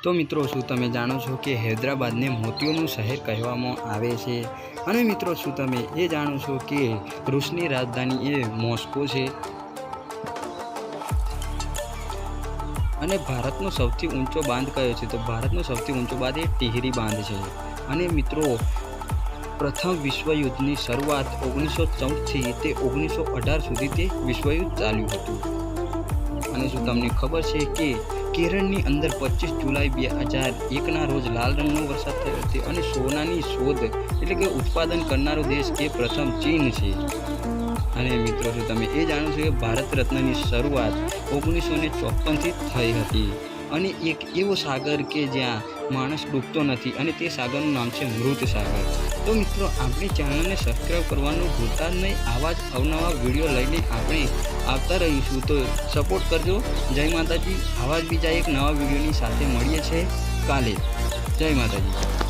તો મિત્રો શું તમે જાણો છો કે હૈદરાબાદને મોતીઓનું શહેર કહેવામાં આવે છે? અને મિત્રો શું તમે એ જાણો છો કે રૂસની રાજધાની એ મોસ્કો છે? અને ભારતનો સૌથી ઊંચો બાંધ કયો છે? તો ભારતનો સૌથી ઊંચો બાંધ એ ટિહરી બાંધ છે. અને મિત્રો પ્રથમ વિશ્વયુદ્ધની શરૂઆત 1914થી તે 1918 સુધી તે વિશ્વયુદ્ધ ચાલ્યું હતું. અને શું તમને ખબર છે કે કેરળની અંદર 25 જુલાઈ 2001ના રોજ લાલ રંગનો વરસાદ થયો હતો? અને સોનાની શોધ એટલે કે ઉત્પાદન કરનારો દેશ એ પ્રથમ ચીન છે. અને મિત્રો શું તમે એ જાણો છો કે ભારત રત્નની શરૂઆત 1954થી થઈ હતી? અને એક એવો સાગર કે જ્યાં માણસ ડૂબતો નથી અને તે સાગરનું નામ છે મૃત સાગર. તો મિત્રો આપણી ચેનલને સબસ્ક્રાઈબ કરવાનું ભૂલતા જ નહીં. આવા જ અવનવા વિડીયો લઈને આપણે આવતા રહીશું, તો સપોર્ટ કરજો. જય માતાજી. આવા જ બીજા એક નવા વિડીયોની સાથે મળીએ છીએ કાલે. જય માતાજી.